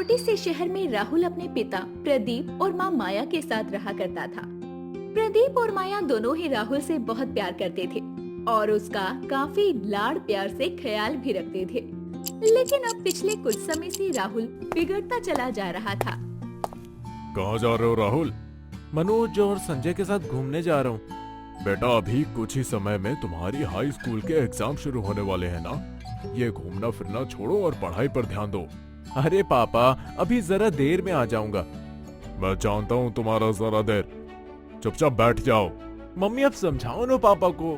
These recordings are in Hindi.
छोटे से शहर में राहुल अपने पिता प्रदीप और माँ माया के साथ रहा करता था। प्रदीप और माया दोनों ही राहुल से बहुत प्यार करते थे और उसका काफी लाड़ प्यार से ख्याल भी रखते थे। लेकिन अब पिछले कुछ समय से राहुल बिगड़ता चला जा रहा था। कहाँ जा रहे हो राहुल? मनोज और संजय के साथ घूमने जा रहा हूँ। बेटा अभी कुछ ही समय में तुम्हारी हाई स्कूल के एग्जाम शुरू होने वाले हैं ना, ये घूमना फिरना छोड़ो और पढ़ाई पर ध्यान दो। अरे पापा अभी जरा देर में आ जाऊंगा। मैं जानता हूँ तुम्हारा जरा देर, चुपचाप बैठ जाओ। मम्मी अब समझाओ ना पापा को।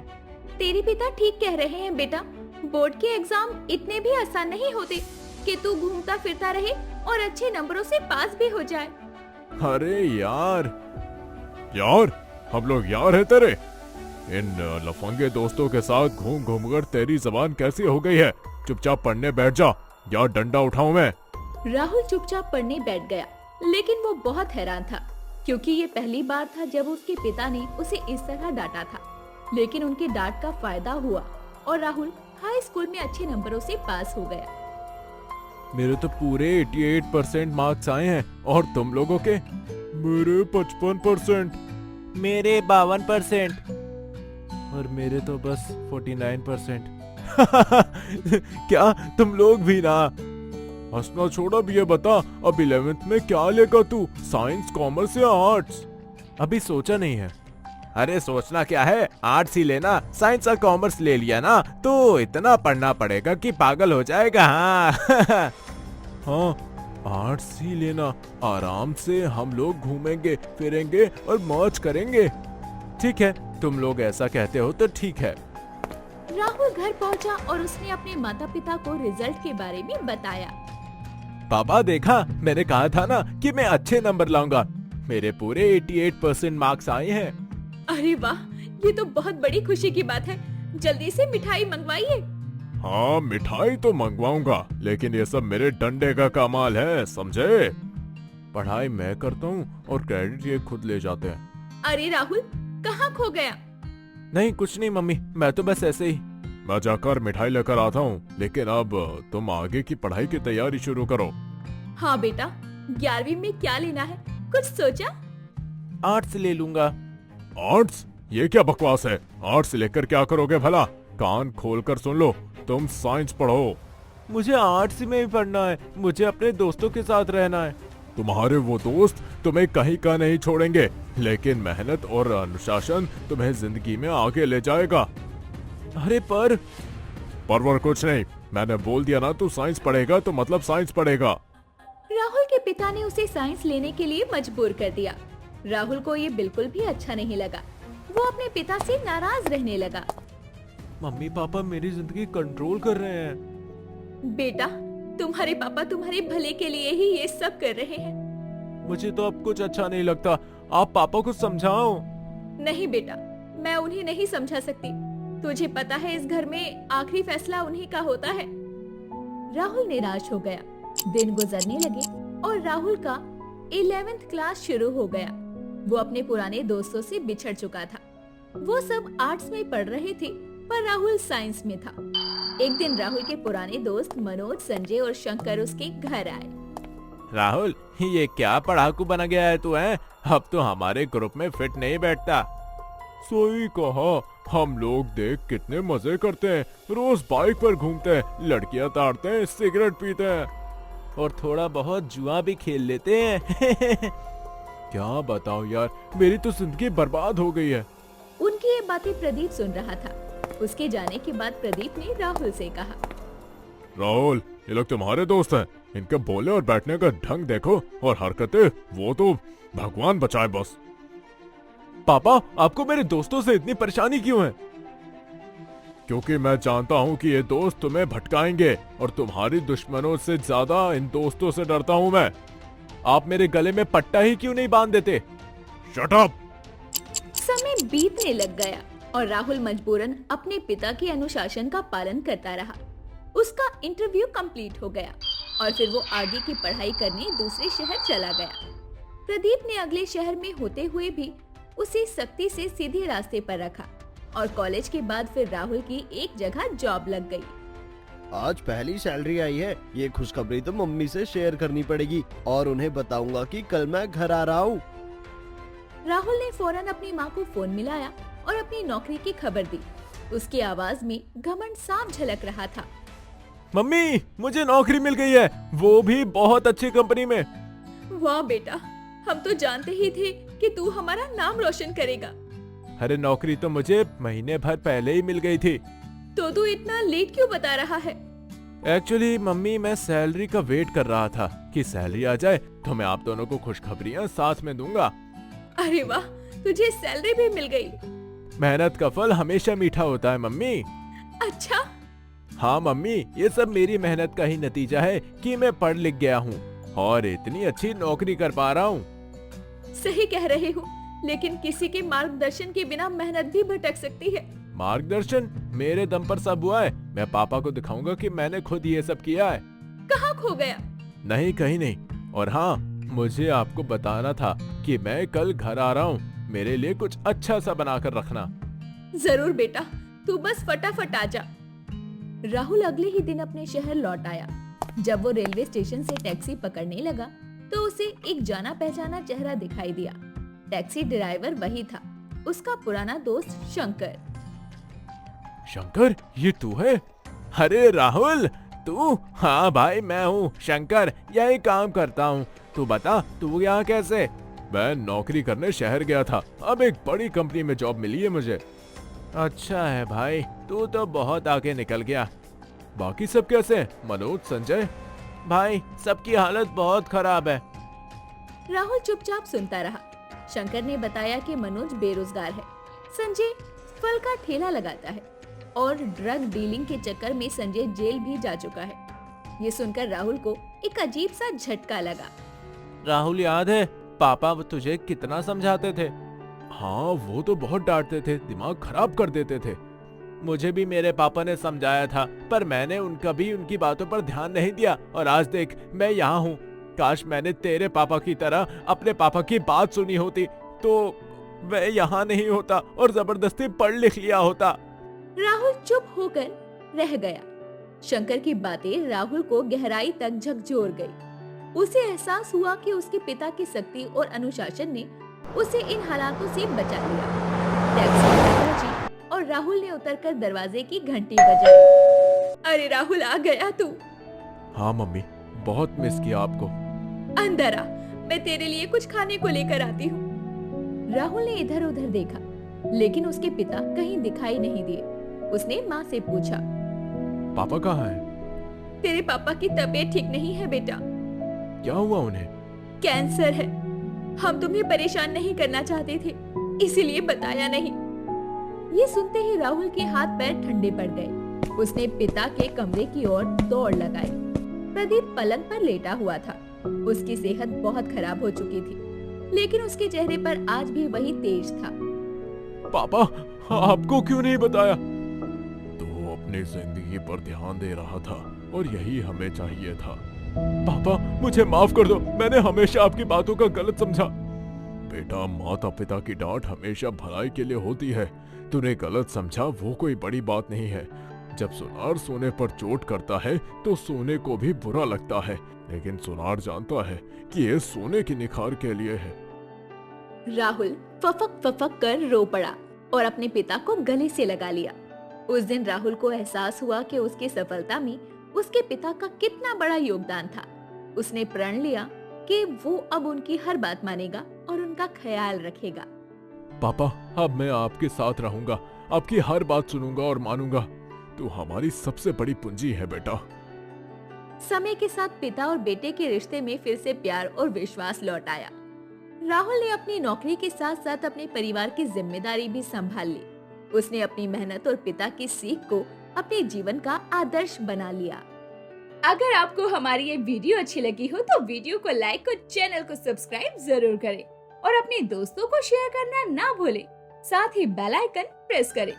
तेरे पिता ठीक कह रहे हैं बेटा, बोर्ड के एग्जाम इतने भी आसान नहीं होते कि तू घूमता फिरता रहे और अच्छे नंबरों से पास भी हो जाए। अरे यार हम लोग यार है तेरे। इन लफंगे दोस्तों के साथ घूम घूम कर तेरी जबान कैसी हो गई है? चुपचाप पढ़ने बैठ जा या डंडा उठाऊं मैं। राहुल चुपचाप पढ़ने बैठ गया, लेकिन वो बहुत हैरान था क्योंकि ये पहली बार था जब उसके पिता ने उसे इस तरह डांटा था। लेकिन उनके डांट का फायदा हुआ और राहुल हाई स्कूल में अच्छे नंबरों से पास हो गया। मेरे तो पूरे 88% मार्क्स आए हैं और तुम लोगों के? मेरे 55%, मेरे 52% और मेरे तो बस 49%। क्या तुम लोग भी ना? हंसना छोड़ा भी ये बता, अब 11th में क्या लेगा तू, साइंस कॉमर्स या आर्ट्स? अभी सोचा नहीं है। अरे सोचना क्या है, आर्ट्स ही लेना। साइंस और कॉमर्स ले लिया ना तो इतना पढ़ना पड़ेगा कि पागल हो जाएगा। हाँ हाँ आर्ट्स ही लेना, आराम से हम लोग घूमेंगे फिरेंगे और मौज करेंगे। ठीक है तुम लोग ऐसा कहते हो तो ठीक है। राहुल घर पहुंचा और उसने अपने माता पिता को रिजल्ट के बारे में बताया। पापा देखा, मैंने कहा था ना कि मैं अच्छे नंबर लाऊंगा। मेरे पूरे 88% मार्क्स आए हैं। अरे वाह, ये तो बहुत बड़ी खुशी की बात है। जल्दी से मिठाई मंगवाइए। हाँ मिठाई तो मंगवाऊंगा, लेकिन ये सब मेरे डंडे का कमाल है, समझे? पढ़ाई मैं करता हूँ और क्रेडिट ये खुद ले जाते हैं। अरे राहुल कहाँ खो गया? नहीं कुछ नहीं मम्मी, मैं तो बस ऐसे ही। मैं जाकर मिठाई लेकर आता हूँ, लेकिन अब तुम आगे की पढ़ाई की तैयारी शुरू करो। हाँ बेटा, 11वीं में क्या लेना है, कुछ सोचा? आर्ट्स ले लूंगा। आर्ट्स? ये क्या बकवास है? आर्ट्स लेकर क्या करोगे भला? कान खोलकर सुन लो, तुम साइंस पढ़ो। मुझे आर्ट्स में ही पढ़ना है, मुझे अपने दोस्तों के साथ रहना है। तुम्हारे वो दोस्त तुम्हें कहीं का नहीं छोड़ेंगे, लेकिन मेहनत और अनुशासन तुम्हें जिंदगी में आगे ले जाएगा। अरे परवर कुछ नहीं, मैंने बोल दिया ना तू साइंस पढ़ेगा तो मतलब साइंस पढ़ेगा। राहुल के पिता ने उसे साइंस लेने के लिए मजबूर कर दिया। राहुल को ये बिल्कुल भी अच्छा नहीं लगा। वो अपने पिता से नाराज रहने लगा। मम्मी पापा मेरी जिंदगी कंट्रोल कर रहे हैं। बेटा, तुम्हारे पापा तुम्हारे भले के लिए ही ये सब कर रहे हैं। मुझे तो अब कुछ अच्छा नहीं लगता, आप पापा को समझाओ। नहीं बेटा, मैं उन्हें नहीं समझा सकती। तुझे पता है इस घर में आखिरी फैसला उन्हीं का होता है। राहुल निराश हो गया। दिन गुजरने लगे और राहुल का 11th क्लास शुरू हो गया। वो अपने पुराने दोस्तों से बिछड़ चुका था। वो सब आर्ट्स में पढ़ रहे थे पर राहुल साइंस में था। एक दिन राहुल के पुराने दोस्त मनोज, संजय और शंकर उसके घर आए। राहुल ये क्या पढ़ाकू बना गया है तू है? अब तो हमारे ग्रुप में फिट नहीं बैठता। सही कहा, हम लोग देख कितने मजे करते हैं, रोज बाइक पर घूमते हैं, लड़कियां ताड़ते हैं, सिगरेट पीते हैं और थोड़ा बहुत जुआ भी खेल लेते हैं। क्या बताओ यार, मेरी तो जिंदगी बर्बाद हो गई है। उनकी ये बातें प्रदीप सुन रहा था। उसके जाने के बाद प्रदीप ने राहुल से कहा, राहुल ये लोग तुम्हारे दोस्त हैं, इनके बोले और बैठने का ढंग देखो और हरकतें, वो तो भगवान बचाए बस। पापा आपको मेरे दोस्तों से इतनी परेशानी क्यों है? क्योंकि मैं जानता हूँ कि ये दोस्त तुम्हें भटकाएंगे और तुम्हारी दुश्मनों से ज्यादा इन दोस्तों से डरता हूँ मैं। आप मेरे गले में पट्टा ही क्यों नहीं बांध देते? Shut up! समय बीतने लग गया और राहुल मजबूरन अपने पिता के अनुशासन का पालन करता रहा। उसका इंटरव्यू कंप्लीट हो गया और फिर वो आगे की पढ़ाई करने दूसरे शहर चला गया। प्रदीप ने अगले शहर में होते हुए भी उसे सख्ती से सीधे रास्ते पर रखा और कॉलेज के बाद फिर राहुल की एक जगह जॉब लग गई। आज पहली सैलरी आई है, ये खुशखबरी तो मम्मी से शेयर करनी पड़ेगी और उन्हें बताऊंगा कि कल मैं घर आ रहा हूँ। राहुल ने फौरन अपनी माँ को फोन मिलाया और अपनी नौकरी की खबर दी। उसकी आवाज में घमंड साफ झलक रहा था। मम्मी, मुझे नौकरी मिल गई है, वो भी बहुत अच्छी कंपनी में। वाह बेटा, हम तो जानते ही थे कि तू हमारा नाम रोशन करेगा। अरे नौकरी तो मुझे महीने भर पहले ही मिल गई थी। तो तू इतना लेट क्यों बता रहा है? एक्चुअली मम्मी, मैं सैलरी का वेट कर रहा था कि सैलरी आ जाए तो मैं आप दोनों को खुशखबरियां साथ में दूंगा। अरे वाह, तुझे सैलरी भी मिल गई। मेहनत का फल हमेशा मीठा होता है मम्मी। अच्छा। हाँ मम्मी, ये सब मेरी मेहनत का ही नतीजा है कि मैं पढ़ लिख गया हूँ और इतनी अच्छी नौकरी कर पा रहा हूँ। सही कह रहे हो, लेकिन किसी के मार्गदर्शन के बिना मेहनत भी भटक सकती है। मार्गदर्शन मेरे दम पर सब हुआ है। मैं पापा को दिखाऊंगा कि मैंने खुद ये सब किया है। कहाँ खो गया? नहीं, कहीं नहीं। और हाँ, मुझे आपको बताना था कि मैं कल घर आ रहा हूँ। मेरे लिए कुछ अच्छा सा बनाकर रखना। जरूर बेटा, तू बस फटाफट आ जा। राहुल अगले ही दिन अपने शहर लौट आया। जब वो रेलवे स्टेशन से टैक्सी पकड़ने लगा तो उसे एक जाना पहचाना चेहरा दिखाई दिया। टैक्सी ड्राइवर वही था, उसका पुराना दोस्त शंकर। शंकर, ये तू है? अरे राहुल, तू? हाँ भाई, मैं हूँ शंकर, यही काम करता हूँ। तू बता, तू यहाँ कैसे? मैं नौकरी करने शहर गया था, अब एक बड़ी कंपनी में जॉब मिली है मुझे। अच्छा है भाई, तू तो बहुत आगे निकल गया। बाकी सब कैसे? मनोज, संजय? भाई, सबकी हालत बहुत खराब है। राहुल चुपचाप सुनता रहा। शंकर ने बताया कि मनोज बेरोजगार है, संजय फल का ठेला लगाता है और ड्रग डीलिंग के चक्कर में संजय जेल भी जा चुका है। ये सुनकर राहुल को एक अजीब सा झटका लगा। राहुल, याद है पापा तुझे कितना समझाते थे? हाँ, वो तो बहुत डांटते थे, दिमाग खराब कर देते थे। मुझे भी मेरे पापा ने समझाया था, पर मैंने उनकी बातों पर ध्यान नहीं दिया और आज देख, मैं यहाँ हूँ। काश मैंने तेरे पापा की तरह अपने पापा की बात सुनी होती तो मैं यहाँ नहीं होता और जबरदस्ती पढ़ लिख लिया होता। राहुल चुप होकर रह गया। शंकर की बातें राहुल को गहराई तक झकझोर गई। उसे एहसास हुआ कि उसके पिता की सख्ती और अनुशासन ने उसे इन हालातों से बचा लिया। टैक्सी पहुंची और राहुल ने उतरकर दरवाजे की घंटी बजाई। अरे राहुल, आ गया तू? हाँ मम्मी, बहुत मिस किया आपको। अंदर आ, मैं तेरे लिए कुछ खाने को लेकर आती हूँ। राहुल ने इधर उधर देखा, लेकिन उसके पिता कहीं दिखाई नहीं दिए। उसने माँ से पूछा, पापा कहाँ हैं? तेरे पापा की तबीयत ठीक नहीं है बेटा। क्या हुआ उन्हें? कैंसर है। हम तुम्हें परेशान नहीं करना चाहते थे, इसीलिए बताया नहीं। ये सुनते ही राहुल के हाथ पैर ठंडे पड़ गए। उसने पिता के कमरे की ओर दौड़ लगाई। प्रदीप पलंग पर लेटा हुआ था। उसकी सेहत बहुत खराब हो चुकी थी, लेकिन उसके चेहरे पर आज भी वही तेज था। पापा, आपको क्यों नहीं बताया? तो अपनी जिंदगी पर ध्यान दे रहा था और यही हमें चाहिए था। पापा, मुझे माफ कर दो, मैंने हमेशा आपकी बातों का गलत समझा। बेटा, माता पिता की डांट हमेशा भलाई के लिए होती है। तूने गलत समझा, वो कोई बड़ी बात नहीं है। जब सुनार सोने पर चोट करता है तो सोने को भी बुरा लगता है, लेकिन सुनार जानता है कि ये सोने की निखार के लिए है। राहुल फफक कर रो पड़ा और अपने पिता को गले से लगा लिया। उस दिन राहुल को एहसास हुआ कि उसकी सफलता में उसके पिता का कितना बड़ा योगदान था। उसने प्रण लिया कि वो अब उनकी हर बात मानेगा और उनका ख्याल रखेगा। पापा, अब मैं आपके साथ रहूंगा, आपकी हर बात सुनूंगा और मानूंगा। तू हमारी सबसे बड़ी पूंजी है बेटा। समय के साथ पिता और बेटे के रिश्ते में फिर से प्यार और विश्वास लौट आया। राहुल ने अपनी नौकरी के साथ साथ अपने परिवार की जिम्मेदारी भी संभाल ली। उसने अपनी मेहनत और पिता की सीख को अपने जीवन का आदर्श बना लिया। अगर आपको हमारी ये वीडियो अच्छी लगी हो तो वीडियो को लाइक और चैनल को सब्सक्राइब जरूर करें और अपने दोस्तों को शेयर करना ना भूलें। साथ ही बेल आइकन प्रेस करें